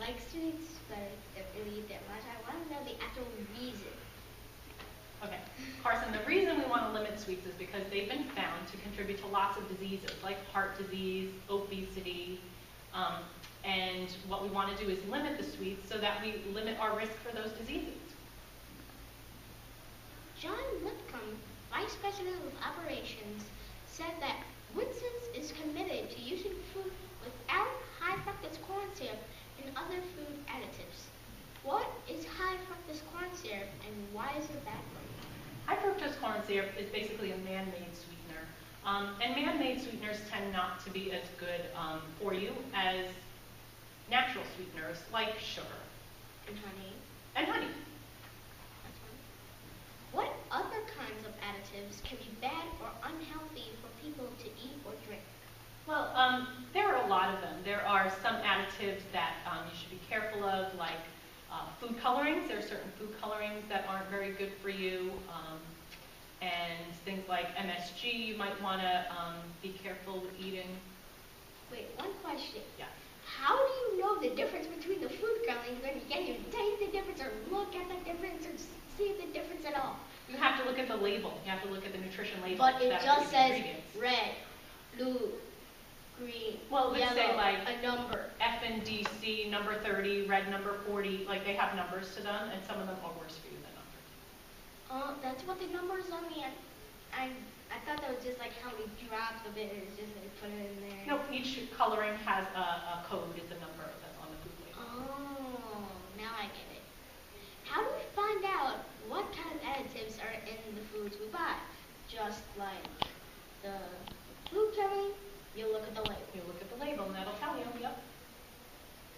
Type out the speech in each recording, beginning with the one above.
like sweets, but I don't really eat that much. I want to know the actual reason. Okay, Carson, the reason we want to limit sweets is because they've been found to contribute to lots of diseases, like heart disease, obesity, and what we want to do is limit the sweets so that we limit our risk for those diseases. John Whitcomb, Vice President of Operations, said that Winston's is committed to using food without high fructose corn syrup and other food additives. What is high fructose corn syrup and why is it bad for you? High fructose corn syrup is basically a man-made sweetener. And man-made sweeteners tend not to be as good for you as natural sweeteners like sugar. And honey. And honey. What other kinds of additives can be bad or unhealthy for people to eat or drink? Well, there are a lot of them. There are some additives that you should be careful of, like food colorings. There are certain food colorings that aren't very good for you. And things like MSG you might want to be careful with eating. Wait, one question. Yeah. How do you know the difference between the food colorings when you can't even taste the difference or look at the difference or see the difference at all? You have to look at the label. You have to look at the nutrition label. But it just says red, blue, green, well, let's yellow, say like a number. FNDC number 30, red number 40. Like they have numbers to them, and some of them are worse for you than others. That's what the numbers on me. I thought that was just like how many drops of it is just like put it in there. No, each coloring has a code. It's a number that's on the food label. Oh, now I get it. How do we find out what kind of additives are in the foods we buy? Just like the food coloring, you look at the label. You look at the label, and that'll tell you. Yep.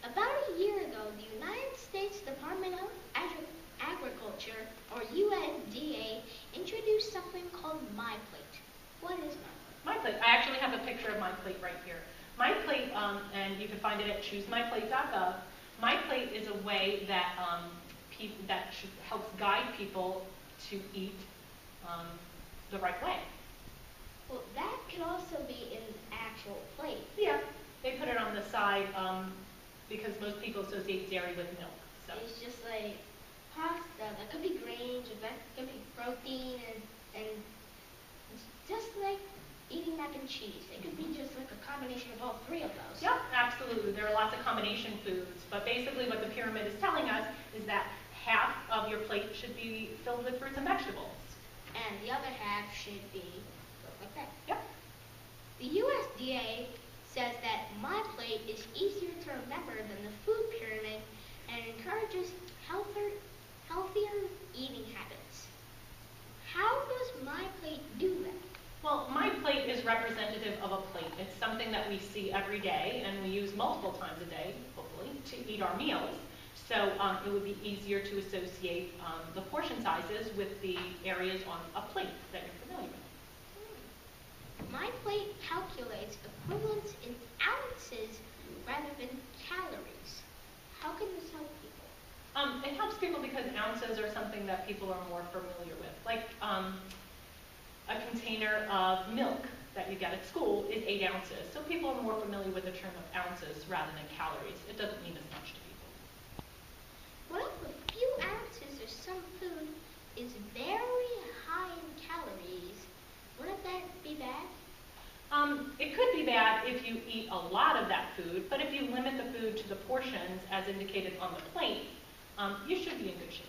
About a year ago, the United States Department of Agriculture, or USDA, introduced something called MyPlate. What is MyPlate? MyPlate. I actually have a picture of MyPlate right here. MyPlate, and you can find it at choosemyplate.gov. MyPlate is a way that helps guide people to eat the right way. Well, that could also be in the actual plate. Yeah, they put it on the side because most people associate dairy with milk. So. It's just like pasta. That could be grains, or that could be protein, and it's just like eating mac and cheese. It could be just like a combination of all three of those. Yep, absolutely. There are lots of combination foods, but basically what the pyramid is telling us is that half of your plate should be filled with fruits and vegetables. And the other half should be like that. Yep. The USDA says that MyPlate is easier to remember than the food pyramid and encourages healthier eating habits. How does MyPlate do that? Well, MyPlate is representative of a plate. It's something that we see every day and we use multiple times a day, hopefully, to eat our meals. So it would be easier to associate the portion sizes with the areas on a plate that you're familiar with. MyPlate calculates equivalents in ounces rather than calories. How can this help people? It helps people because ounces are something that people are more familiar with. Like a container of milk that you get at school is 8 ounces. So people are more familiar with the term of ounces rather than calories. It doesn't mean as much to people. What if a few ounces of some food is very high in calories? Wouldn't that be bad? It could be bad if you eat a lot of that food, but if you limit the food to the portions as indicated on the plate, you should be in good shape.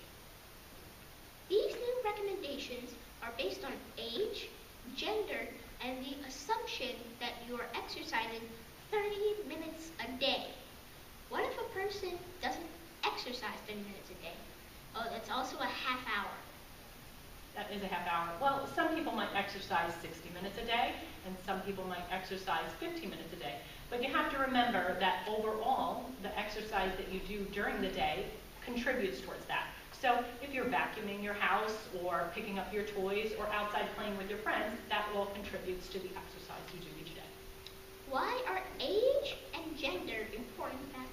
These new recommendations are based on age, gender, and the assumption that you are exercising 30 minutes a day. What if a person doesn't exercise 30 minutes a day? Oh, that's also a half hour. That is a half hour. Well, some people might exercise 60 minutes a day, and some people might exercise 15 minutes a day. But you have to remember that overall, the exercise that you do during the day contributes towards that. So if you're vacuuming your house or picking up your toys or outside playing with your friends, that all contributes to the exercise you do each day. Why are age and gender important factors?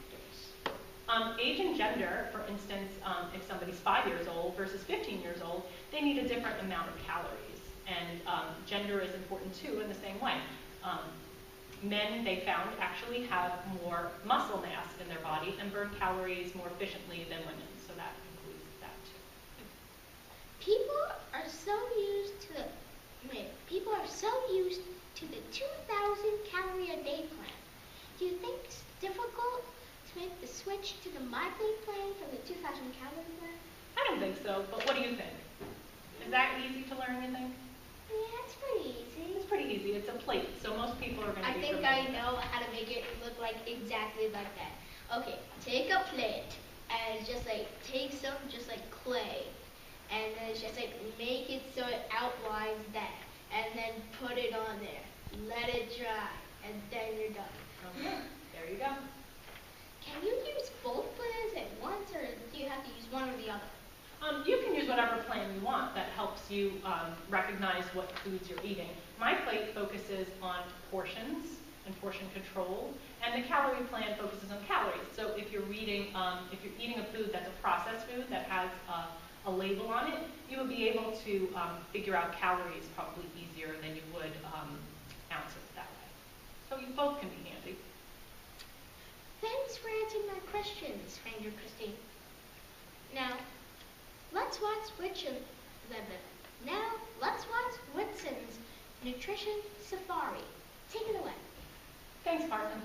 Age and gender, for instance, if somebody's 5 years old versus 15 years old, they need a different amount of calories. And gender is important too in the same way. Men, they found, actually have more muscle mass in their body and burn calories more efficiently than women. So that includes that too. People are so used to the people are so used to the 2,000 calorie a day plan. Do you think it's difficult to make the switch to the monthly plan from the 2,000 calorie plan? I don't think so, but what do you think? Is that easy to learn, you think? Yeah, it's pretty easy. It's pretty easy. It's a plate, so most people are going to I be think familiar. I know how to make it look like exactly like that. Okay, take a plate and just like take some just like clay, and then just like make it so it outlines that, and then put it on there. Let it dry, and then you're done. Okay, there you go. Can you use both plans at once, or do you have to use one or the other? You can use whatever plan you want that helps you recognize what foods you're eating. My plate focuses on portions and portion control, and the calorie plan focuses on calories. So if you're eating a food that's a processed food that has a label on it, you would be able to figure out calories probably easier than you would ounces that way. So you both can be handy. Thanks for answering my questions, Ranger Christine. Now, let's watch Whitson's Nutrition Safari. Take it away. Thanks, Carson.